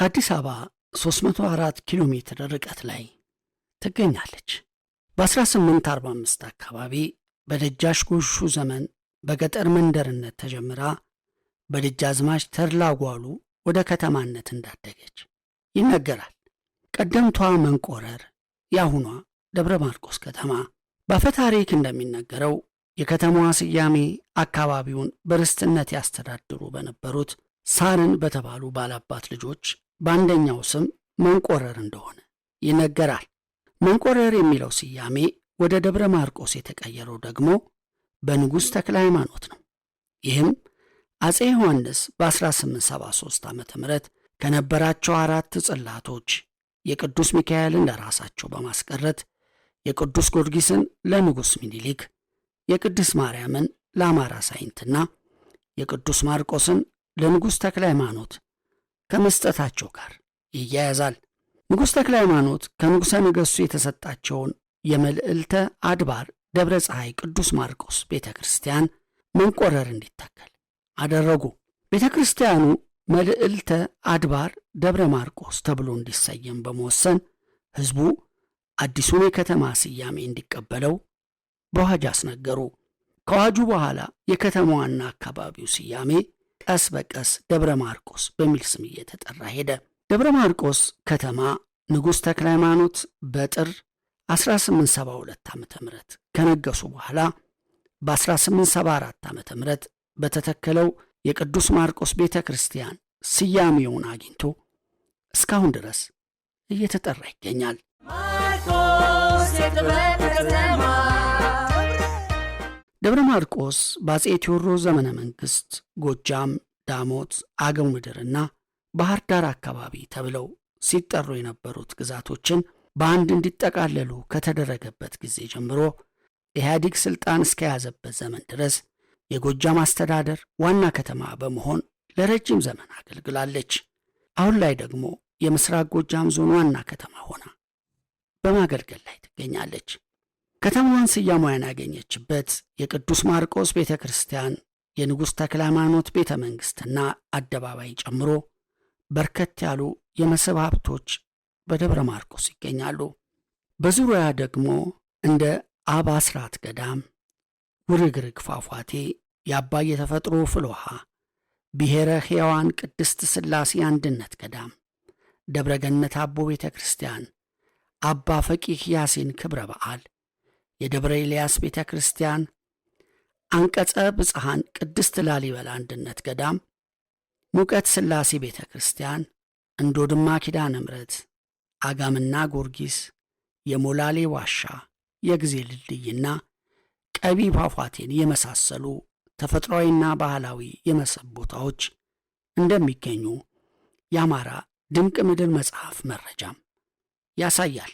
ከአዲስ አበባ 304 ኪሎ ሜትር ርቀት ላይ ትገኛለች። በ1845 አካባቢ በደጃች ጎሹ ዘመን በገጠር መንደርነት ተጀምራ በደጃዝማች ተድላ ጓሉ ወደ ከተማነት እንዳደገች ይነገራል። ቀደምቷ መንቆረር የአሁኗ ደብረ ማርቆስ ከተማ በአፈ ታሪክ እንደሚነገረው የከተማዋ ስያሜ አካባቢውን በርስትነት ያስተዳድሩ በነበሩት ሳርን በተባሉ ባላባት ልጆች በአንደኛው ስም መንቆረር እንደሆነ ይነገራል። መንቆረር የሚለው ስያሜ ወደ ደብረ ማርቆስ የተቀየረው ደግሞ በንጉሥ ተክለ ሃይማኖት ነው። ይህም አፄ ዮሐንስ በ1873 ዓ.ም ከነበራቸው 4 ጽላቶች የቅዱስ ሚካኤልን ለራሳቸው በማስቀረት የቅዱስ ጊዮርጊስን ለንጉሥ ሚኒሊክ፣ የቅድስት ማርያምን ለአማራ ሳይንትና የቅዱስ ማርቆስን ለንጉሥ ተክለ ሃይማኖት ከመስጠታቸው ጋር ይያያዛል። ንጉሥ ተክለ ሃይማኖት ከንጉሠ ነገሥቱ የተሰጣቸውን የመልዕልተ አድባር ደብረ ፀሐይ ቅዱስ ማርቆስ ቤተ ክርስቲያን መንቆረር እንዲተከል አደረጉ። ቤተ ክርስቲያኑ መልዕልተ አድባር ደብረ ማርቆስ ተብሎ እንዲሰየም በመወሰን ሕዝቡ አዲሱን የከተማ ስያሜ እንዲቀበለው በአዋጅ አስነገሩ። ከአዋጁ በኋላ የከተማዋና አካባቢው ስያሜ ቀስ በቀስ ደብረ ማርቆስ በሚል ስም እየተጠራ ሄደ። ደብረ ማርቆስ ከተማ ንጉሥ ተክለ ሃይማኖት በጥር 1872 ዓ.ም ከነገሱ በኋላ በ1874 ዓ.ም በተተከለው የቅዱስ ማርቆስ ቤተ ክርስቲያን ስያሜውን አግኝቶ እስካሁን ድረስ እየተጠራ ይገኛል። ደብረ ማርቆስ በአፄ ቴዎድሮስ ዘመነ መንግሥት ጎጃም፣ ዳሞት፣ አገው ምድርና ባህር ዳር አካባቢ ተብለው ሲጠሩ የነበሩት ግዛቶችን በአንድ እንዲጠቃለሉ ከተደረገበት ጊዜ ጀምሮ ኢህአዲግ ስልጣን እስከያዘበት ዘመን ድረስ የጎጃም አስተዳደር ዋና ከተማ በመሆን ለረጅም ዘመን አገልግላለች። አሁን ላይ ደግሞ የምስራቅ ጎጃም ዞን ዋና ከተማ ሆና በማገልገል ላይ ትገኛለች። ከተማዋን ስያሜዋን ያገኘችበት የቅዱስ ማርቆስ ቤተ ክርስቲያን፣ የንጉሥ ተክለ ሃይማኖት ቤተ መንግሥትና አደባባይ ጨምሮ በርከት ያሉ የመስህብ ሀብቶች በደብረ ማርቆስ ይገኛሉ። በዙሪያ ደግሞ እንደ አባስራት ገዳም፣ ውርግርግ ፏፏቴ፣ የአባይ የተፈጥሮ ፍል ውሃ፣ ብሔረ ሕያዋን ቅድስት ሥላሴ አንድነት ገዳም፣ ደብረገነት አቦ ቤተ ክርስቲያን፣ አባ ፈቂህ ያሲን ክብረ በዓል፣ የደብረ ኤልያስ ቤተ ክርስቲያን፣ አንቀጸ ብጽሐን ቅድስት ላሊበላ አንድነት ገዳም፣ ሙቀት ሥላሴ ቤተ ክርስቲያን፣ እንዶድማ ኪዳነ ምሕረት፣ አጋምና ጊዮርጊስ፣ የሞላሌ ዋሻ፣ የጊዜ ድልድይና ቀቢ ፏፏቴን የመሳሰሉ ተፈጥሯዊና ባህላዊ የመስህብ ቦታዎች እንደሚገኙ የአማራ ድንቅ ምድር መጽሐፍ መረጃም ያሳያል።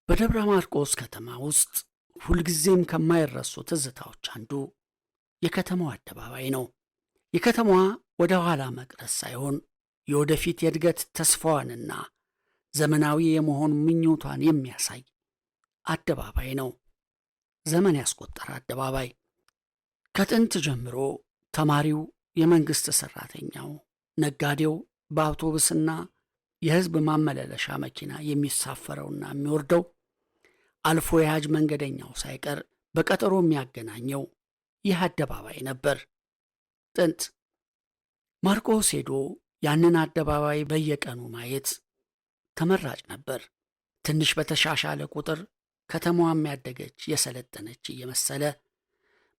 በደብረ ማርቆስ ከተማ ውስጥ ሁልጊዜም ከማይረሱ ትዝታዎች አንዱ የከተማዋ አደባባይ ነው። የከተማዋ ወደ ኋላ መቅረት ሳይሆን የወደፊት የእድገት ተስፋዋንና ዘመናዊ የመሆን ምኞቷን የሚያሳይ አደባባይ ነው። ዘመን ያስቆጠረ አደባባይ። ከጥንት ጀምሮ ተማሪው፣ የመንግሥት ሠራተኛው፣ ነጋዴው በአውቶቡስና የሕዝብ ማመላለሻ መኪና የሚሳፈረውና የሚወርደው አልፎ የሃጅ መንገደኛው ሳይቀር በቀጠሮ የሚያገናኘው ይህ አደባባይ ነበር። ጥንት ማርቆስ ሄዶ ያንን አደባባይ በየቀኑ ማየት ተመራጭ ነበር። ትንሽ በተሻሻለ ቁጥር ከተማዋም ያደገች የሰለጠነች እየመሰለ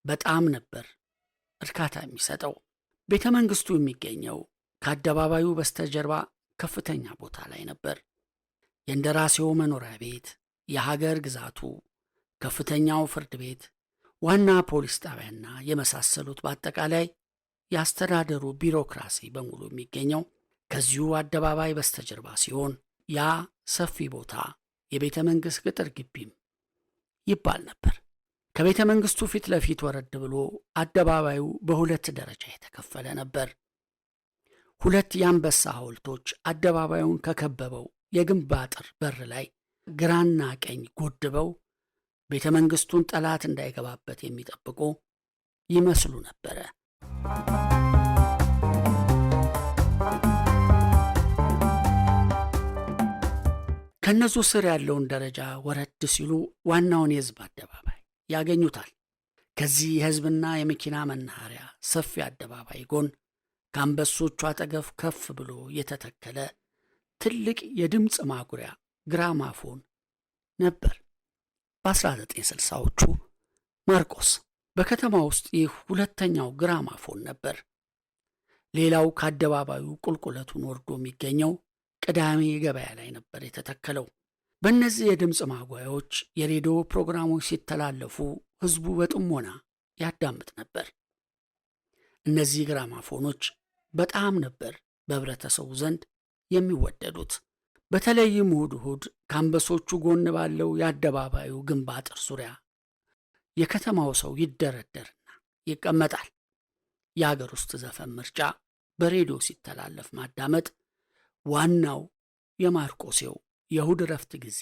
በጣም ነበር እርካታ የሚሰጠው። ቤተ መንግሥቱ የሚገኘው ከአደባባዩ በስተጀርባ ከፍተኛ ቦታ ላይ ነበር። የእንደራሴው መኖሪያ ቤት፣ የሀገር ግዛቱ፣ ከፍተኛው ፍርድ ቤት፣ ዋና ፖሊስ ጣቢያና የመሳሰሉት በአጠቃላይ የአስተዳደሩ ቢሮክራሲ በሙሉ የሚገኘው ከዚሁ አደባባይ በስተጀርባ ሲሆን ያ ሰፊ ቦታ የቤተ መንግሥት ቅጥር ግቢም ይባል ነበር። ከቤተ መንግሥቱ ፊት ለፊት ወረድ ብሎ አደባባዩ በሁለት ደረጃ የተከፈለ ነበር። ሁለት የአንበሳ ሐውልቶች አደባባዩን ከከበበው የግንብ አጥር በር ላይ ግራና ቀኝ ጎድበው ቤተ መንግሥቱን ጠላት እንዳይገባበት የሚጠብቁ ይመስሉ ነበረ። ከነዙ ስር ያለውን ደረጃ ወረድ ሲሉ ዋናውን የሕዝብ አደባባይ ያገኙታል። ከዚህ የሕዝብና የመኪና መናኸሪያ ሰፊ አደባባይ ጎን ከአንበሶቹ አጠገብ ከፍ ብሎ የተተከለ ትልቅ የድምፅ ማጉሪያ ግራማፎን ነበር። በ1960ዎቹ ማርቆስ በከተማ ውስጥ ይህ ሁለተኛው ግራማፎን ነበር። ሌላው ከአደባባዩ ቁልቁለቱን ወርዶ የሚገኘው ቅዳሜ ገበያ ላይ ነበር የተተከለው። በእነዚህ የድምፅ ማጉያዎች የሬዲዮ ፕሮግራሞች ሲተላለፉ ሕዝቡ በጥሞና ያዳምጥ ነበር። እነዚህ ግራማፎኖች በጣም ነበር በህብረተሰቡ ዘንድ የሚወደዱት። በተለይም እሑድ እሑድ ከአንበሶቹ ጎን ባለው የአደባባዩ ግንብ አጥር ዙሪያ የከተማው ሰው ይደረደርና ይቀመጣል። የአገር ውስጥ ዘፈን ምርጫ በሬዲዮ ሲተላለፍ ማዳመጥ ዋናው የማርቆሴው የእሑድ ረፍት ጊዜ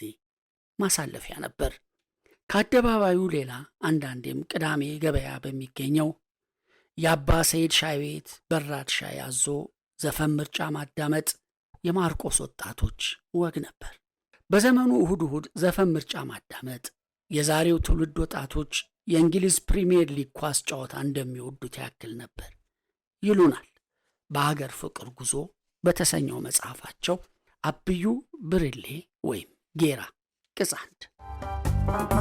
ማሳለፊያ ነበር። ከአደባባዩ ሌላ አንዳንዴም ቅዳሜ ገበያ በሚገኘው የአባ ሰይድ ሻይ ቤት በራድ ሻይ አዞ ዘፈን ምርጫ ማዳመጥ የማርቆስ ወጣቶች ወግ ነበር። በዘመኑ እሑድ እሑድ ዘፈን ምርጫ ማዳመጥ የዛሬው ትውልድ ወጣቶች የእንግሊዝ ፕሪሚየር ሊግ ኳስ ጨዋታ እንደሚወዱት ያክል ነበር ይሉናል በሀገር ፍቅር ጉዞ በተሰኘው መጽሐፋቸው አብዩ ብርሌ ወይም ጌራ ቅጽ 1።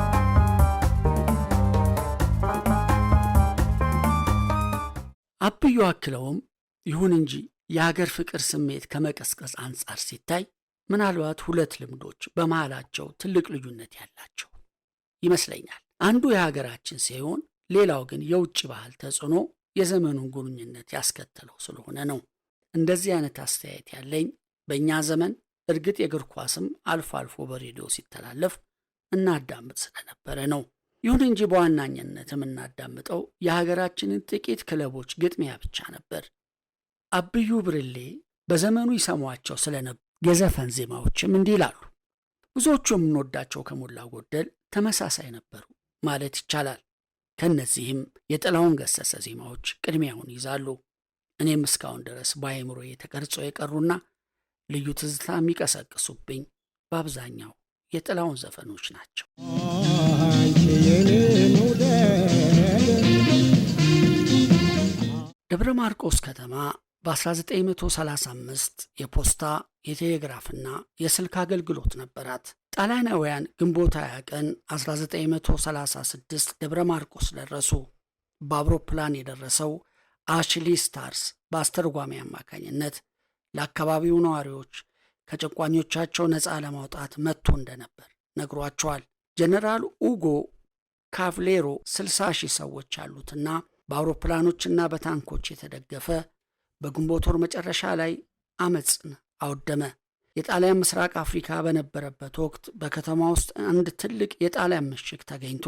አብዩ አክለውም ይሁን እንጂ የሀገር ፍቅር ስሜት ከመቀስቀስ አንጻር ሲታይ ምናልባት ሁለት ልምዶች በመሃላቸው ትልቅ ልዩነት ያላቸው ይመስለኛል። አንዱ የሀገራችን ሲሆን ሌላው ግን የውጭ ባህል ተጽዕኖ የዘመኑን ግንኙነት ያስከተለው ስለሆነ ነው። እንደዚህ አይነት አስተያየት ያለኝ በእኛ ዘመን እርግጥ የእግር ኳስም አልፎ አልፎ በሬዲዮ ሲተላለፍ እናዳምጥ ስለነበረ ነው። ይሁን እንጂ በዋናኝነት የምናዳምጠው የሀገራችንን ጥቂት ክለቦች ግጥሚያ ብቻ ነበር። አብዩ ብርሌ በዘመኑ ይሰሟቸው ስለነበር የዘፈን ዜማዎችም እንዲህ ይላሉ። ብዙዎቹ የምንወዳቸው ከሞላ ጎደል ተመሳሳይ ነበሩ ማለት ይቻላል። ከእነዚህም የጥላሁን ገሰሰ ዜማዎች ቅድሚያውን ይዛሉ። እኔም እስካሁን ድረስ በአእምሮዬ ተቀርጸው የቀሩና ልዩ ትዝታ የሚቀሰቅሱብኝ በአብዛኛው የጥላሁን ዘፈኖች ናቸው። ደብረ ማርቆስ ከተማ በ1935 የፖስታ የቴሌግራፍና የስልክ አገልግሎት ነበራት። ጣሊያናውያን ግንቦት 20 ቀን 1936 ደብረ ማርቆስ ደረሱ። በአውሮፕላን የደረሰው አሽሊ ስታርስ በአስተርጓሚ አማካኝነት ለአካባቢው ነዋሪዎች ከጨቋኞቻቸው ነፃ ለማውጣት መጥቶ እንደነበር ነግሯቸዋል። ጀነራል ኡጎ ካቭሌሮ 60,000 ሰዎች ያሉትና በአውሮፕላኖችና በታንኮች የተደገፈ በግንቦት ወር መጨረሻ ላይ አመፅን አወደመ። የጣሊያን ምስራቅ አፍሪካ በነበረበት ወቅት በከተማ ውስጥ አንድ ትልቅ የጣሊያን ምሽግ ተገኝቶ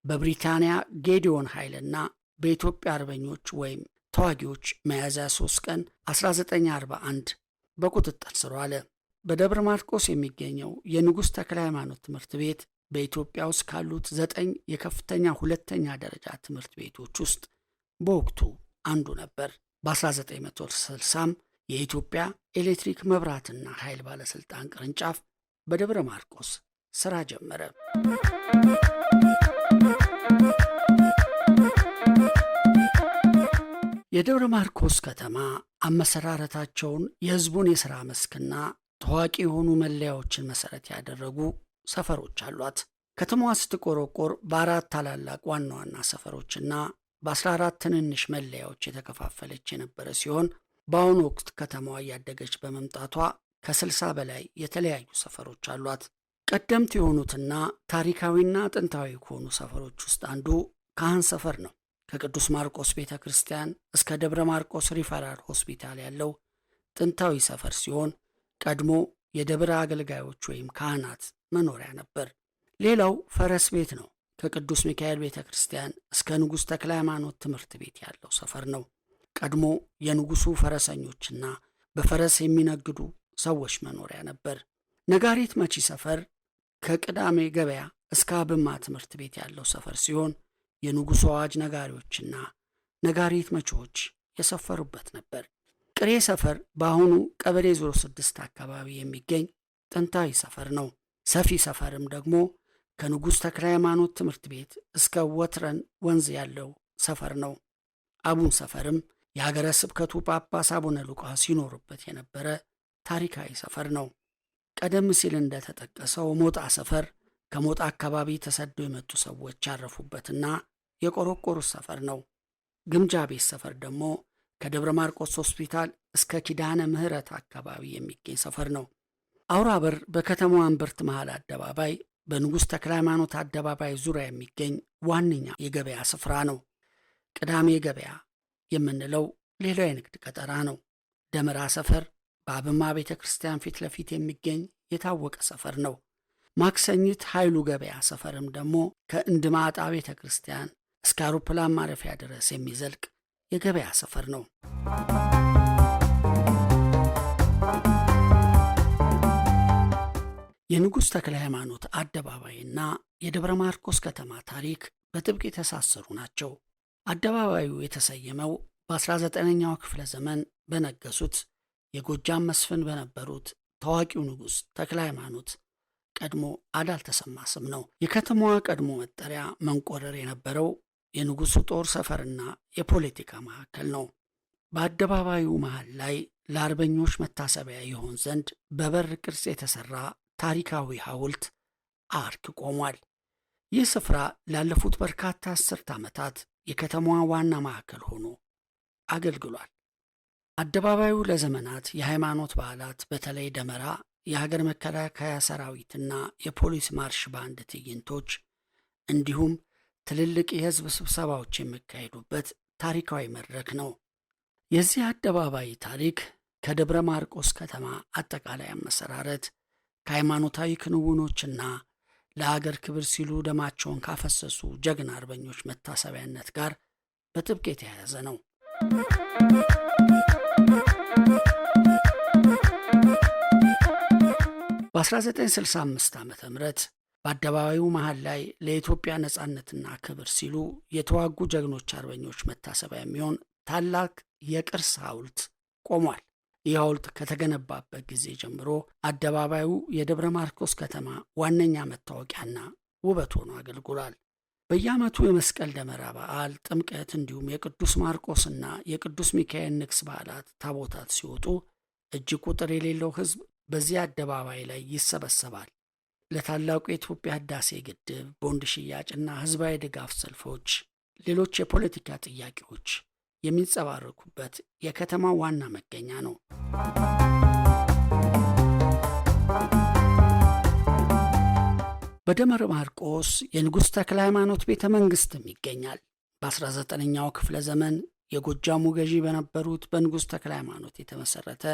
በብሪታንያ ጌዲዮን ኃይልና በኢትዮጵያ አርበኞች ወይም ተዋጊዎች ሚያዝያ 3 ቀን 1941 በቁጥጥር ስር ዋለ። በደብረ ማርቆስ የሚገኘው የንጉሥ ተክለ ሃይማኖት ትምህርት ቤት በኢትዮጵያ ውስጥ ካሉት 9 የከፍተኛ ሁለተኛ ደረጃ ትምህርት ቤቶች ውስጥ በወቅቱ አንዱ ነበር። በ1960ም የኢትዮጵያ ኤሌክትሪክ መብራትና ኃይል ባለሥልጣን ቅርንጫፍ በደብረ ማርቆስ ሥራ ጀመረ። የደብረ ማርቆስ ከተማ አመሰራረታቸውን የሕዝቡን የሥራ መስክና ታዋቂ የሆኑ መለያዎችን መሠረት ያደረጉ ሰፈሮች አሏት። ከተማዋ ስትቆረቆር በ4 ታላላቅ ዋና ዋና ሰፈሮችና በ14 ትንንሽ መለያዎች የተከፋፈለች የነበረ ሲሆን በአሁኑ ወቅት ከተማዋ እያደገች በመምጣቷ ከ60 በላይ የተለያዩ ሰፈሮች አሏት። ቀደምት የሆኑትና ታሪካዊና ጥንታዊ ከሆኑ ሰፈሮች ውስጥ አንዱ ካህን ሰፈር ነው። ከቅዱስ ማርቆስ ቤተ ክርስቲያን እስከ ደብረ ማርቆስ ሪፈራል ሆስፒታል ያለው ጥንታዊ ሰፈር ሲሆን ቀድሞ የደብረ አገልጋዮች ወይም ካህናት መኖሪያ ነበር። ሌላው ፈረስ ቤት ነው። ከቅዱስ ሚካኤል ቤተ ክርስቲያን እስከ ንጉሥ ተክለ ሃይማኖት ትምህርት ቤት ያለው ሰፈር ነው። ቀድሞ የንጉሡ ፈረሰኞችና በፈረስ የሚነግዱ ሰዎች መኖሪያ ነበር። ነጋሪት መቺ ሰፈር ከቅዳሜ ገበያ እስከ አብማ ትምህርት ቤት ያለው ሰፈር ሲሆን የንጉሡ አዋጅ ነጋሪዎችና ነጋሪት መቺዎች የሰፈሩበት ነበር። ቅሬ ሰፈር በአሁኑ ቀበሌ 06 አካባቢ የሚገኝ ጥንታዊ ሰፈር ነው። ሰፊ ሰፈርም ደግሞ ከንጉሥ ተክለ ሃይማኖት ትምህርት ቤት እስከ ወትረን ወንዝ ያለው ሰፈር ነው። አቡን ሰፈርም የሀገረ ስብከቱ ጳጳስ አቡነ ሉቃስ ሲኖሩበት የነበረ ታሪካዊ ሰፈር ነው። ቀደም ሲል እንደተጠቀሰው ሞጣ ሰፈር ከሞጣ አካባቢ ተሰደው የመጡ ሰዎች ያረፉበትና የቆረቆሩት ሰፈር ነው። ግምጃ ቤት ሰፈር ደግሞ ከደብረ ማርቆስ ሆስፒታል እስከ ኪዳነ ምሕረት አካባቢ የሚገኝ ሰፈር ነው። አውራ በር በከተማዋ እምብርት መሃል አደባባይ በንጉሥ ተክለ ሃይማኖት አደባባይ ዙሪያ የሚገኝ ዋነኛ የገበያ ስፍራ ነው። ቅዳሜ ገበያ የምንለው ሌላው የንግድ ቀጠና ነው። ደመራ ሰፈር በአብማ ቤተ ክርስቲያን ፊት ለፊት የሚገኝ የታወቀ ሰፈር ነው። ማክሰኝት ኃይሉ ገበያ ሰፈርም ደግሞ ከእንድማጣ ቤተ ክርስቲያን እስከ አውሮፕላን ማረፊያ ድረስ የሚዘልቅ የገበያ ሰፈር ነው። የንጉሥ ተክለ ሃይማኖት አደባባይና የደብረ ማርቆስ ከተማ ታሪክ በጥብቅ የተሳሰሩ ናቸው። አደባባዩ የተሰየመው በ19ኛው ክፍለ ዘመን በነገሱት የጎጃም መስፍን በነበሩት ታዋቂው ንጉሥ ተክለ ሃይማኖት ቀድሞ አዳልተሰማ ስም ነው። የከተማዋ ቀድሞ መጠሪያ መንቆረር የነበረው የንጉሡ ጦር ሰፈርና የፖለቲካ ማዕከል ነው። በአደባባዩ መሃል ላይ ለአርበኞች መታሰቢያ ይሆን ዘንድ በበር ቅርጽ የተሠራ ታሪካዊ ሐውልት አርክ ቆሟል። ይህ ስፍራ ላለፉት በርካታ አስርት ዓመታት የከተማዋ ዋና ማዕከል ሆኖ አገልግሏል። አደባባዩ ለዘመናት የሃይማኖት በዓላት በተለይ ደመራ፣ የሀገር መከላከያ ሰራዊትና የፖሊስ ማርሽ ባንድ ትዕይንቶች እንዲሁም ትልልቅ የሕዝብ ስብሰባዎች የሚካሄዱበት ታሪካዊ መድረክ ነው። የዚህ አደባባይ ታሪክ ከደብረ ማርቆስ ከተማ አጠቃላይ አመሰራረት ከሃይማኖታዊ ክንውኖችና ለሀገር ክብር ሲሉ ደማቸውን ካፈሰሱ ጀግና አርበኞች መታሰቢያነት ጋር በጥብቅ የተያያዘ ነው። በ1965 ዓ.ም በአደባባዩ መሃል ላይ ለኢትዮጵያ ነጻነትና ክብር ሲሉ የተዋጉ ጀግኖች አርበኞች መታሰቢያ የሚሆን ታላቅ የቅርስ ሐውልት ቆሟል። ይህ ሐውልት ከተገነባበት ጊዜ ጀምሮ አደባባዩ የደብረ ማርቆስ ከተማ ዋነኛ መታወቂያና ውበት ሆኖ አገልግሏል። በየዓመቱ የመስቀል ደመራ በዓል፣ ጥምቀት እንዲሁም የቅዱስ ማርቆስና የቅዱስ ሚካኤል ንግስ በዓላት ታቦታት ሲወጡ እጅግ ቁጥር የሌለው ሕዝብ በዚህ አደባባይ ላይ ይሰበሰባል። ለታላቁ የኢትዮጵያ ህዳሴ ግድብ፣ ቦንድ ሽያጭና ህዝባዊ ድጋፍ ሰልፎች፣ ሌሎች የፖለቲካ ጥያቄዎች የሚንጸባረቁበት የከተማ ዋና መገኛ ነው። በደብረ ማርቆስ የንጉሥ ተክለ ሃይማኖት ቤተ መንግሥትም ይገኛል። በ19ኛው ክፍለ ዘመን የጎጃሙ ገዢ በነበሩት በንጉሥ ተክለ ሃይማኖት የተመሠረተ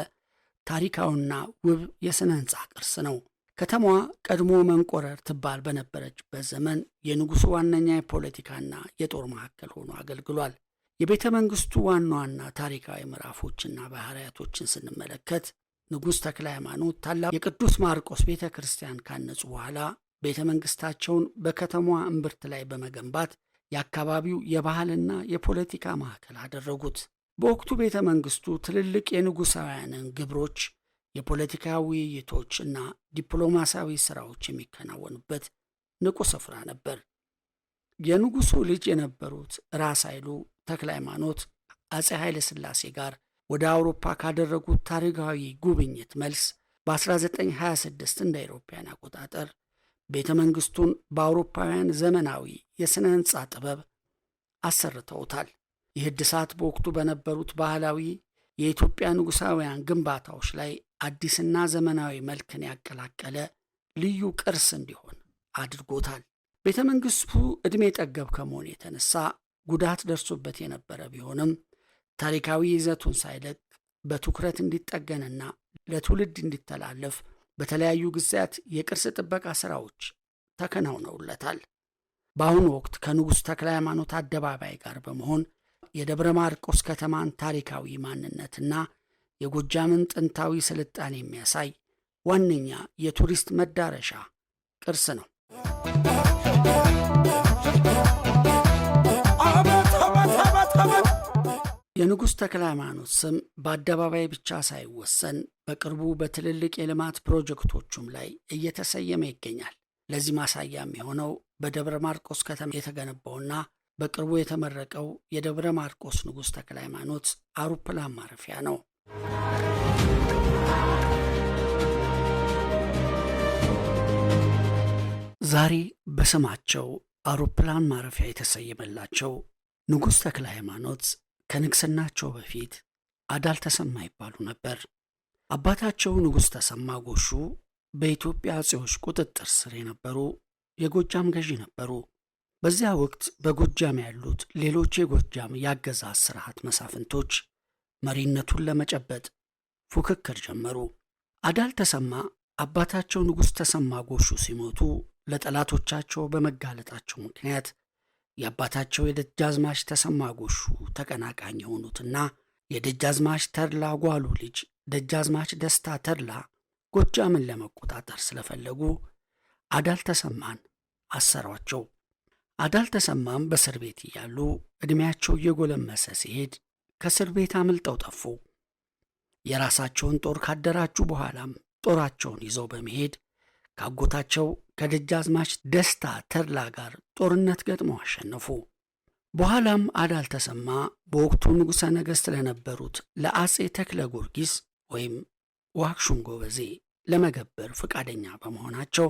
ታሪካዊና ውብ የሥነ ሕንፃ ቅርስ ነው። ከተማዋ ቀድሞ መንቆረር ትባል በነበረችበት ዘመን የንጉሡ ዋነኛ የፖለቲካና የጦር ማዕከል ሆኖ አገልግሏል። የቤተ መንግሥቱ ዋና ዋና ታሪካዊ ምዕራፎችና ባህርያቶችን ስንመለከት ንጉሥ ተክለ ሃይማኖት ታላቅ የቅዱስ ማርቆስ ቤተ ክርስቲያን ካነጹ በኋላ ቤተ መንግሥታቸውን በከተማዋ እምብርት ላይ በመገንባት የአካባቢው የባህልና የፖለቲካ ማዕከል አደረጉት። በወቅቱ ቤተ መንግሥቱ ትልልቅ የንጉሣውያንን ግብሮች፣ የፖለቲካ ውይይቶች እና ዲፕሎማሲያዊ ሥራዎች የሚከናወኑበት ንቁ ስፍራ ነበር። የንጉሡ ልጅ የነበሩት ራስ ኃይሉ ተክለ ሃይማኖት አፄ ኃይለ ሥላሴ ጋር ወደ አውሮፓ ካደረጉት ታሪካዊ ጉብኝት መልስ በ1926 እንደ አውሮፓውያን አቆጣጠር ቤተ መንግሥቱን በአውሮፓውያን ዘመናዊ የሥነ ሕንፃ ጥበብ አሰርተውታል። ይህ እድሳት በወቅቱ በነበሩት ባህላዊ የኢትዮጵያ ንጉሣውያን ግንባታዎች ላይ አዲስና ዘመናዊ መልክን ያቀላቀለ ልዩ ቅርስ እንዲሆን አድርጎታል። ቤተ መንግሥቱ ዕድሜ ጠገብ ከመሆን የተነሳ ጉዳት ደርሶበት የነበረ ቢሆንም ታሪካዊ ይዘቱን ሳይለቅ በትኩረት እንዲጠገንና ለትውልድ እንዲተላለፍ በተለያዩ ጊዜያት የቅርስ ጥበቃ ሥራዎች ተከናውነውለታል። በአሁኑ ወቅት ከንጉሥ ተክለ ሃይማኖት አደባባይ ጋር በመሆን የደብረ ማርቆስ ከተማን ታሪካዊ ማንነትና የጎጃምን ጥንታዊ ስልጣኔ የሚያሳይ ዋነኛ የቱሪስት መዳረሻ ቅርስ ነው። የንጉሥ ተክለ ሃይማኖት ስም በአደባባይ ብቻ ሳይወሰን በቅርቡ በትልልቅ የልማት ፕሮጀክቶቹም ላይ እየተሰየመ ይገኛል። ለዚህ ማሳያም የሆነው በደብረ ማርቆስ ከተማ የተገነባውና በቅርቡ የተመረቀው የደብረ ማርቆስ ንጉሥ ተክለ ሃይማኖት አውሮፕላን ማረፊያ ነው። ዛሬ በስማቸው አውሮፕላን ማረፊያ የተሰየመላቸው ንጉሥ ተክለ ሃይማኖት ከንግሥናቸው በፊት አዳል ተሰማ ይባሉ ነበር። አባታቸው ንጉሥ ተሰማ ጎሹ በኢትዮጵያ አጼዎች ቁጥጥር ስር የነበሩ የጎጃም ገዢ ነበሩ። በዚያ ወቅት በጎጃም ያሉት ሌሎች የጎጃም የአገዛዝ ስርዓት መሳፍንቶች መሪነቱን ለመጨበጥ ፉክክር ጀመሩ። አዳል ተሰማ አባታቸው ንጉሥ ተሰማ ጎሹ ሲሞቱ ለጠላቶቻቸው በመጋለጣቸው ምክንያት የአባታቸው የደጃዝማች ተሰማ ጎሹ ተቀናቃኝ የሆኑትና የደጃዝማች ተድላ ጓሉ ልጅ ደጃዝማች ደስታ ተድላ ጎጃምን ለመቆጣጠር ስለፈለጉ አዳል ተሰማን አሰሯቸው። አዳል ተሰማም በእስር ቤት እያሉ ዕድሜያቸው እየጎለመሰ ሲሄድ ከእስር ቤት አምልጠው ጠፉ። የራሳቸውን ጦር ካደራጁ በኋላም ጦራቸውን ይዘው በመሄድ ካጎታቸው ከደጃዝማች ደስታ ተድላ ጋር ጦርነት ገጥመው አሸነፉ። በኋላም አዳል ተሰማ በወቅቱ ንጉሠ ነገሥት ለነበሩት ለአጼ ተክለ ጊዮርጊስ ወይም ዋክሹም ጎበዜ ለመገበር ፈቃደኛ በመሆናቸው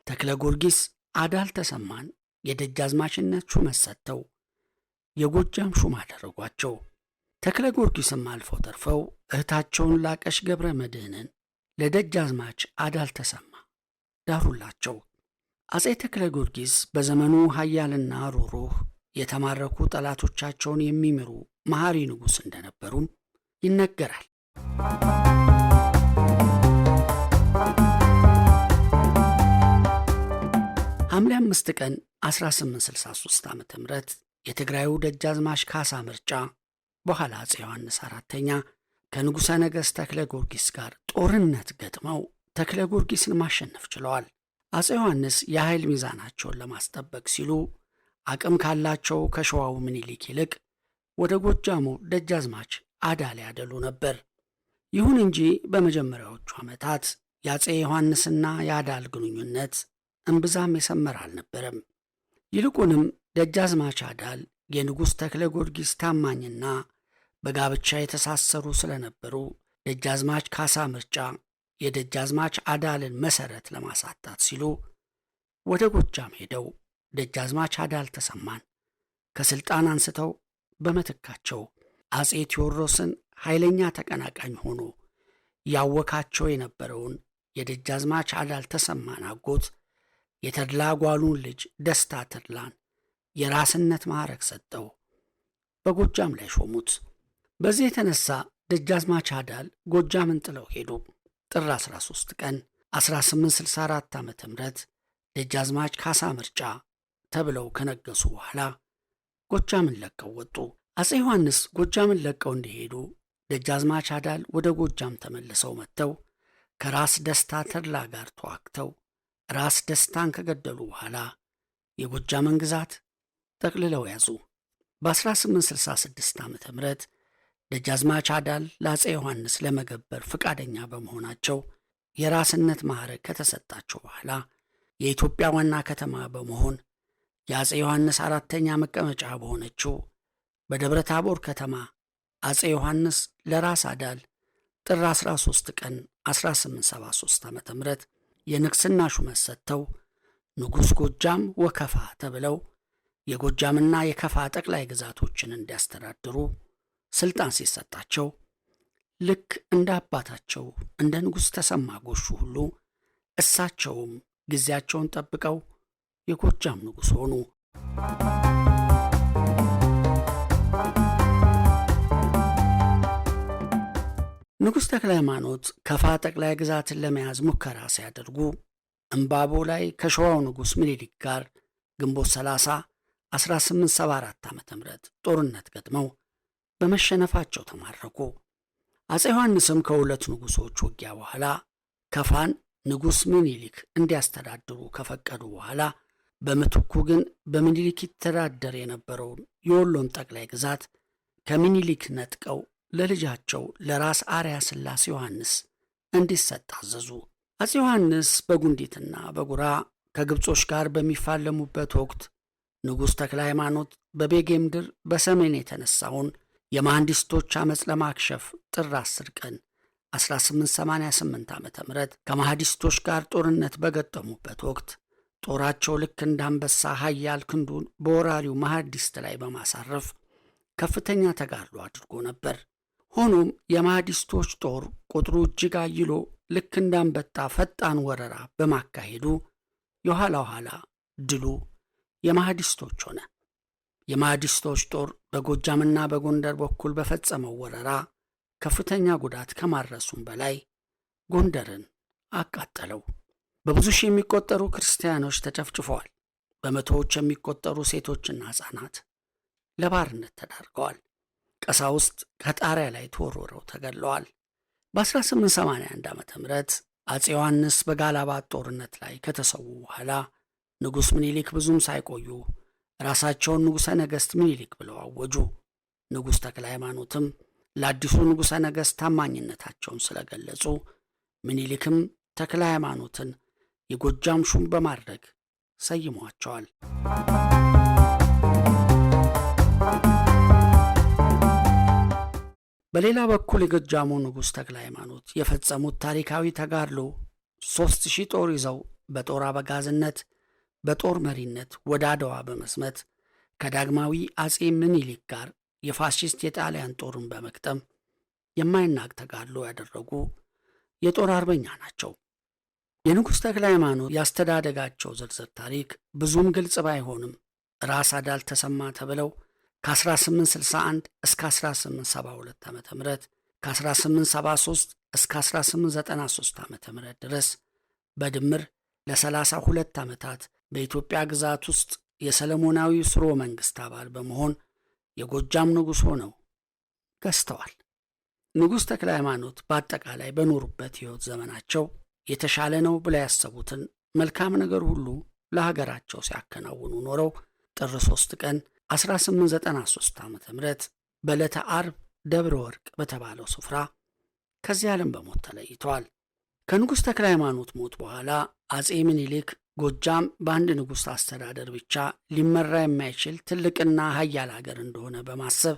ተክለ ጊዮርጊስ አዳል ተሰማን የደጃዝማችነት ሹመት ሰጥተው የጎጃም ሹም አደረጓቸው። ተክለ ጊዮርጊስም አልፈው ተርፈው እህታቸውን ላቀሽ ገብረ መድኅንን ለደጃዝማች አዳል ተሰማ ዳሩላቸው። አጼ ተክለ ጊዮርጊስ በዘመኑ ኃያልና ሩህሩህ የተማረኩ ጠላቶቻቸውን የሚምሩ መሐሪ ንጉሥ እንደነበሩም ይነገራል። ሐምሌ 5 ቀን 1863 ዓ.ም የትግራዩ ደጃዝማች ካሳ ምርጫ በኋላ አጼ ዮሐንስ አራተኛ ከንጉሠ ነገሥት ተክለ ጊዮርጊስ ጋር ጦርነት ገጥመው ተክለ ጊዮርጊስን ማሸነፍ ችለዋል። አጼ ዮሐንስ የኃይል ሚዛናቸውን ለማስጠበቅ ሲሉ አቅም ካላቸው ከሸዋው ምኒልክ ይልቅ ወደ ጎጃሙ ደጃዝማች አዳል ያደሉ ነበር። ይሁን እንጂ በመጀመሪያዎቹ ዓመታት የአጼ ዮሐንስና የአዳል ግንኙነት እምብዛም የሰመረ አልነበረም። ይልቁንም ደጃዝማች አዳል የንጉሥ ተክለ ጊዮርጊስ ታማኝና በጋብቻ የተሳሰሩ ስለነበሩ ደጃዝማች ካሳ ምርጫ የደጃዝማች አዳልን መሠረት ለማሳጣት ሲሉ ወደ ጎጃም ሄደው ደጃዝማች አዳል ተሰማን ከሥልጣን አንስተው በመትካቸው አጼ ቴዎድሮስን ኃይለኛ ተቀናቃኝ ሆኖ ያወካቸው የነበረውን የደጃዝማች አዳል ተሰማን አጎት የተድላ ጓሉን ልጅ ደስታ ተድላን የራስነት ማዕረግ ሰጠው በጎጃም ላይ ሾሙት። በዚህ የተነሳ ደጃዝማች አዳል ጎጃምን ጥለው ሄዱ። ጥር 13 ቀን 1864 ዓ.ም ደጃዝማች ካሳ ምርጫ ተብለው ከነገሱ በኋላ ጎጃምን ለቀው ወጡ። አጼ ዮሐንስ ጎጃምን ለቀው እንዲሄዱ ደጃዝማች አዳል ወደ ጎጃም ተመልሰው መጥተው ከራስ ደስታ ተድላ ጋር ተዋግተው ራስ ደስታን ከገደሉ በኋላ የጎጃምን ግዛት ጠቅልለው ያዙ። በ1866 ዓ.ም ደጃዝማች አዳል ለአጼ ዮሐንስ ለመገበር ፈቃደኛ በመሆናቸው የራስነት ማዕረግ ከተሰጣቸው በኋላ የኢትዮጵያ ዋና ከተማ በመሆን የአጼ ዮሐንስ አራተኛ መቀመጫ በሆነችው በደብረ ታቦር ከተማ አጼ ዮሐንስ ለራስ አዳል ጥር 13 ቀን 1873 ዓ.ም የንግሥና ሹመት ሰጥተው ንጉሥ ጎጃም ወከፋ ተብለው የጎጃምና የከፋ ጠቅላይ ግዛቶችን እንዲያስተዳድሩ ስልጣን ሲሰጣቸው ልክ እንደ አባታቸው እንደ ንጉሥ ተሰማ ጎሹ ሁሉ እሳቸውም ጊዜያቸውን ጠብቀው የጎጃም ንጉሥ ሆኑ። ንጉሥ ተክለ ሃይማኖት ከፋ ጠቅላይ ግዛትን ለመያዝ ሙከራ ሲያደርጉ እምባቦ ላይ ከሸዋው ንጉሥ ምኒልክ ጋር ግንቦት 30 1874 ዓ.ም ጦርነት ገጥመው በመሸነፋቸው ተማረኩ። አጼ ዮሐንስም ከሁለት ንጉሶች ውጊያ በኋላ ከፋን ንጉሥ ምኒልክ እንዲያስተዳድሩ ከፈቀዱ በኋላ በምትኩ ግን በምኒልክ ይተዳደር የነበረውን የወሎን ጠቅላይ ግዛት ከምኒልክ ነጥቀው ለልጃቸው ለራስ አርያ ሥላሴ ዮሐንስ እንዲሰጥ አዘዙ። አፄ ዮሐንስ በጉንዲትና በጉራ ከግብጾች ጋር በሚፋለሙበት ወቅት ንጉሥ ተክለ ሃይማኖት በቤጌ ምድር በሰሜን የተነሳውን የመሐንዲስቶች ዓመፅ ለማክሸፍ ጥር 10 ቀን 1888 ዓ.ም ከመሐንዲስቶች ጋር ጦርነት በገጠሙበት ወቅት ጦራቸው ልክ እንዳንበሳ ኃያል ክንዱን በወራሪው መሐንዲስት ላይ በማሳረፍ ከፍተኛ ተጋድሎ አድርጎ ነበር። ሆኖም የመሐንዲስቶች ጦር ቁጥሩ እጅግ አይሎ ልክ እንዳንበጣ ፈጣን ወረራ በማካሄዱ የኋላ ኋላ ድሉ የመሐንዲስቶች ሆነ። የመሐንዲስቶች ጦር በጎጃምና በጎንደር በኩል በፈጸመው ወረራ ከፍተኛ ጉዳት ከማድረሱም በላይ ጎንደርን አቃጠለው። በብዙ ሺህ የሚቆጠሩ ክርስቲያኖች ተጨፍጭፈዋል። በመቶዎች የሚቆጠሩ ሴቶችና ሕፃናት ለባርነት ተዳርገዋል። ቀሳውስት ከጣሪያ ላይ ተወርውረው ተገድለዋል። በ1881 ዓ.ም አፄ ዮሐንስ በጋላባት ጦርነት ላይ ከተሰዉ በኋላ ንጉሥ ምኒልክ ብዙም ሳይቆዩ ራሳቸውን ንጉሠ ነገሥት ምኒልክ ብለው አወጁ። ንጉሥ ተክለ ሃይማኖትም ለአዲሱ ንጉሠ ነገሥት ታማኝነታቸውን ስለገለጹ ምኒልክም ተክለ ሃይማኖትን የጎጃም ሹም በማድረግ ሰይሟቸዋል። በሌላ በኩል የጎጃሙ ንጉሥ ተክለ ሃይማኖት የፈጸሙት ታሪካዊ ተጋድሎ 3000 ጦር ይዘው በጦር አበጋዝነት በጦር መሪነት ወደ አድዋ በመስመት ከዳግማዊ አፄ ምኒልክ ጋር የፋሽስት የጣሊያን ጦርን በመቅጠም የማይናቅ ተጋድሎ ያደረጉ የጦር አርበኛ ናቸው። የንጉሥ ተክለ ሃይማኖት ያስተዳደጋቸው ዝርዝር ታሪክ ብዙም ግልጽ ባይሆንም ራስ አዳል ተሰማ ተብለው ከ1861 እስከ 1872 ዓ.ም ከ1873 እስከ 1893 ዓ.ም ድረስ በድምር ለ32 ዓመታት በኢትዮጵያ ግዛት ውስጥ የሰለሞናዊ ስርወ መንግሥት አባል በመሆን የጎጃም ንጉሥ ሆነው ገዝተዋል። ንጉሥ ተክለ ሃይማኖት በአጠቃላይ በኖሩበት ሕይወት ዘመናቸው የተሻለ ነው ብለው ያሰቡትን መልካም ነገር ሁሉ ለሀገራቸው ሲያከናውኑ ኖረው ጥር 3 ቀን 1893 ዓ.ም በዕለተ ዓርብ ደብረ ወርቅ በተባለው ስፍራ ከዚህ ዓለም በሞት ተለይተዋል። ከንጉሥ ተክለ ሃይማኖት ሞት በኋላ አፄ ምኒልክ ጎጃም በአንድ ንጉሥ አስተዳደር ብቻ ሊመራ የማይችል ትልቅና ኃያል ሀገር እንደሆነ በማሰብ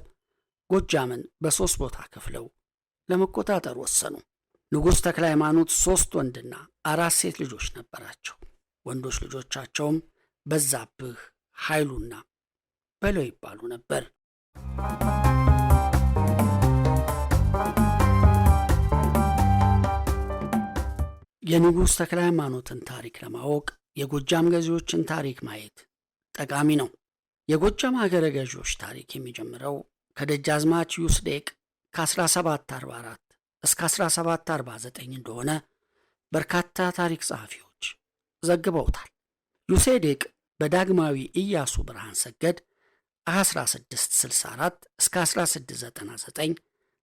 ጎጃምን በ3 ቦታ ከፍለው ለመቆጣጠር ወሰኑ። ንጉሥ ተክለ ሃይማኖት 3 ወንድና 4 ሴት ልጆች ነበራቸው። ወንዶች ልጆቻቸውም በዛብህ፣ ኃይሉና በለው ይባሉ ነበር። የንጉሥ ተክለ ሃይማኖትን ታሪክ ለማወቅ የጎጃም ገዢዎችን ታሪክ ማየት ጠቃሚ ነው። የጎጃም ሀገረ ገዢዎች ታሪክ የሚጀምረው ከደጃዝማች ዩስዴቅ ከ1744 እስከ 1749 እንደሆነ በርካታ ታሪክ ጸሐፊዎች ዘግበውታል። ዩሴዴቅ በዳግማዊ ኢያሱ ብርሃን ሰገድ 1664 እስከ 1699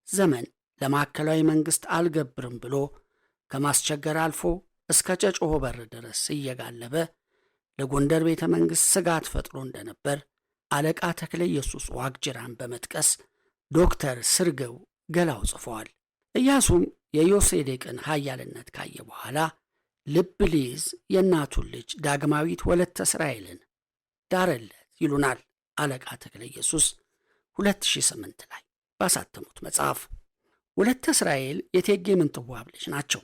ዘመን ለማዕከላዊ መንግሥት አልገብርም ብሎ ከማስቸገር አልፎ እስከ ጨጮሆ በር ድረስ እየጋለበ ለጎንደር ቤተ መንግሥት ስጋት ፈጥሮ እንደነበር አለቃ ተክለ ኢየሱስ ዋቅጅራን በመጥቀስ ዶክተር ስርገው ገላው ጽፈዋል። ኢያሱም የዮሴዴቅን ኃያልነት ካየ በኋላ ልብ ሊይዝ የእናቱን ልጅ ዳግማዊት ወለተ እስራኤልን ዳረለት ይሉናል አለቃ ተክለ ኢየሱስ 2008 ላይ ባሳተሙት መጽሐፍ። ወለተ እስራኤል የእቴጌ ምንትዋብ ልጅ ናቸው።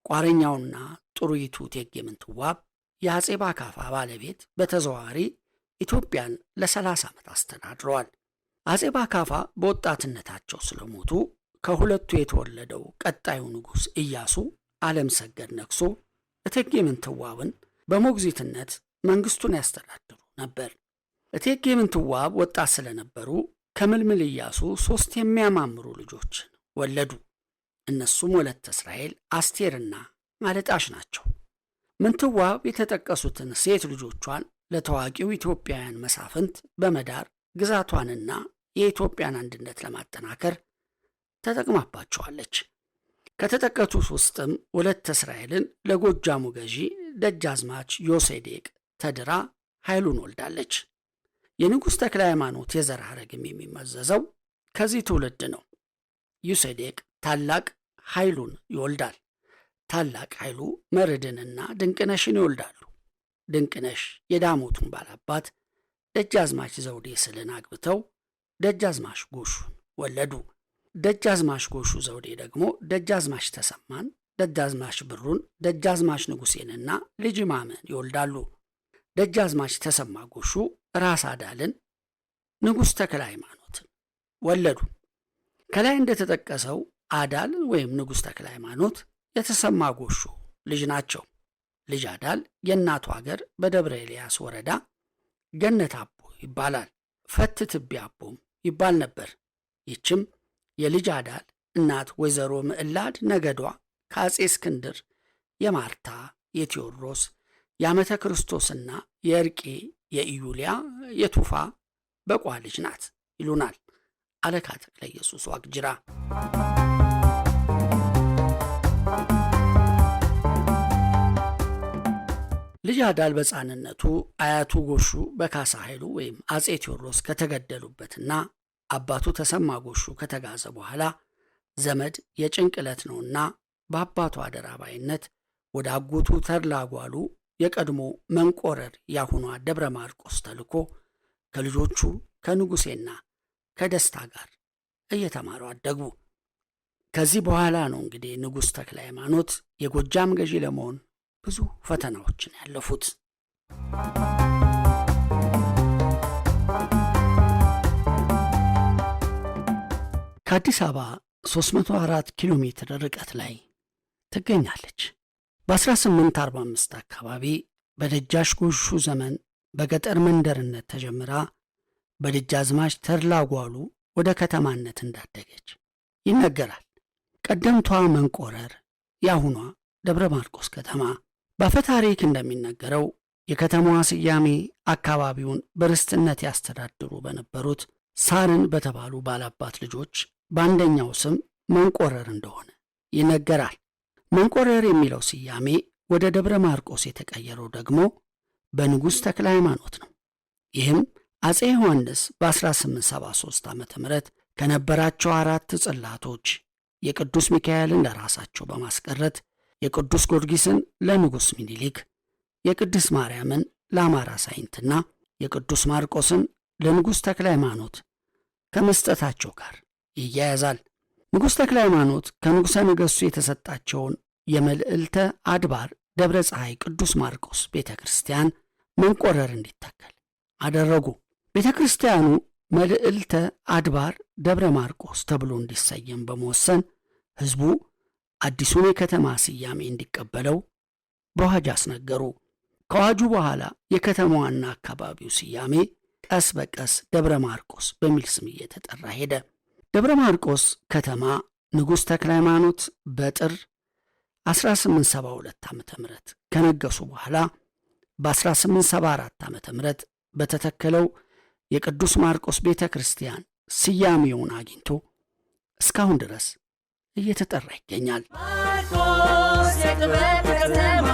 ቋረኛውና ጥሩይቱ እቴጌ ምንትዋብ የአፄ ባካፋ ባለቤት በተዘዋዋሪ ኢትዮጵያን ለ30 ዓመት አስተዳድረዋል። አፄ ባካፋ በወጣትነታቸው ስለሞቱ ከሁለቱ የተወለደው ቀጣዩ ንጉሥ ኢያሱ ዓለም ሰገድ ነግሶ እቴጌ ምንትዋብን በሞግዚትነት መንግሥቱን ያስተዳድሩ ነበር። እቴጌ ምንትዋብ ወጣት ስለነበሩ ከምልምል ኢያሱ 3 የሚያማምሩ ልጆችን ወለዱ። እነሱም ወለተ እስራኤል፣ አስቴርና ማለጣሽ ናቸው። ምንትዋብ የተጠቀሱትን ሴት ልጆቿን ለታዋቂው ኢትዮጵያውያን መሳፍንት በመዳር ግዛቷንና የኢትዮጵያን አንድነት ለማጠናከር ተጠቅማባቸዋለች። ከተጠቀሱት ውስጥም ወለተ እስራኤልን ለጎጃሙ ገዢ ደጃዝማች ዮሴዴቅ ተድራ ኃይሉን ወልዳለች። የንጉሥ ተክለ ሃይማኖት የዘር ሐረግም የሚመዘዘው ከዚህ ትውልድ ነው። ዩሴዴቅ ታላቅ ኃይሉን ይወልዳል። ታላቅ ኃይሉ መርድንና ድንቅነሽን ይወልዳሉ። ድንቅነሽ የዳሞቱን ባላባት ደጃዝማች ዘውዴ ስልን አግብተው ደጃዝማች ጎሹን ወለዱ። ደጃዝማች ጎሹ ዘውዴ ደግሞ ደጃዝማች ተሰማን፣ ደጃዝማች ብሩን፣ ደጃዝማች ንጉሴንና ልጅ ማመን ይወልዳሉ። ደጃዝማች ተሰማ ጎሹ ራስ አዳልን፣ ንጉሥ ተክለ ሃይማኖትን ወለዱ። ከላይ እንደተጠቀሰው አዳል ወይም ንጉሥ ተክለ ሃይማኖት የተሰማ ጎሹ ልጅ ናቸው። ልጅ አዳል የእናቱ አገር በደብረ ኤልያስ ወረዳ ገነት አቦ ይባላል። ፈት ትቢ አቦም ይባል ነበር። ይችም የልጅ አዳል እናት ወይዘሮ ምዕላድ ነገዷ ከአጼ እስክንድር የማርታ፣ የቴዎድሮስ፣ የዓመተ ክርስቶስና የእርቄ፣ የኢዩልያ፣ የቱፋ በቋ ልጅ ናት ይሉናል አለቃ ተክለ ኢየሱስ ዋቅጅራ። ልጅ አዳል በሕፃንነቱ አያቱ ጎሹ በካሳ ኃይሉ ወይም አጼ ቴዎድሮስ ከተገደሉበትና አባቱ ተሰማ ጎሹ ከተጋዘ በኋላ ዘመድ የጭንቅለት ነውና በአባቱ አደራ ባይነት ወደ አጎቱ ተድላ ጓሉ የቀድሞ መንቆረር ያሁኗ ደብረ ማርቆስ ተልኮ ከልጆቹ ከንጉሴና ከደስታ ጋር እየተማሩ አደጉ። ከዚህ በኋላ ነው እንግዲህ ንጉሥ ተክለ ሃይማኖት የጎጃም ገዢ ለመሆን ብዙ ፈተናዎችን ያለፉት። ከአዲስ አበባ 304 ኪሎ ሜትር ርቀት ላይ ትገኛለች። በ1845 አካባቢ በደጃች ጎሹ ዘመን በገጠር መንደርነት ተጀምራ በደጃዝማች ተድላ ጓሉ ወደ ከተማነት እንዳደገች ይነገራል። ቀደምቷ መንቆረር የአሁኗ ደብረ ማርቆስ ከተማ በአፈ ታሪክ እንደሚነገረው የከተማዋ ስያሜ አካባቢውን በርስትነት ያስተዳድሩ በነበሩት ሳርን በተባሉ ባላባት ልጆች በአንደኛው ስም መንቆረር እንደሆነ ይነገራል። መንቆረር የሚለው ስያሜ ወደ ደብረ ማርቆስ የተቀየረው ደግሞ በንጉሥ ተክለ ሃይማኖት ነው። ይህም አጼ ዮሐንስ በ1873 ዓ.ም ከነበራቸው 4 ጽላቶች የቅዱስ ሚካኤልን ለራሳቸው በማስቀረት የቅዱስ ጊዮርጊስን ለንጉሥ ሚኒሊክ፣ የቅዱስ ማርያምን ለአማራ ሳይንትና የቅዱስ ማርቆስን ለንጉሥ ተክለ ሃይማኖት ከመስጠታቸው ጋር ይያያዛል። ንጉሥ ተክለ ሃይማኖት ከንጉሠ ነገሥቱ የተሰጣቸውን የመልዕልተ አድባር ደብረ ፀሐይ ቅዱስ ማርቆስ ቤተ ክርስቲያን መንቆረር እንዲተከል አደረጉ። ቤተ ክርስቲያኑ መልዕልተ አድባር ደብረ ማርቆስ ተብሎ እንዲሰየም በመወሰን ሕዝቡ አዲሱን የከተማ ስያሜ እንዲቀበለው በአዋጅ አስነገሩ። ከአዋጁ በኋላ የከተማዋና አካባቢው ስያሜ ቀስ በቀስ ደብረ ማርቆስ በሚል ስም እየተጠራ ሄደ። ደብረ ማርቆስ ከተማ ንጉሥ ተክለ ሃይማኖት በጥር 1872 ዓ.ም ከነገሱ በኋላ በ1874 ዓ.ም በተተከለው የቅዱስ ማርቆስ ቤተ ክርስቲያን ስያሜውን አግኝቶ እስካሁን ድረስ እየተጠራ ይገኛል። ማርቆስ የጥበብ ከተማ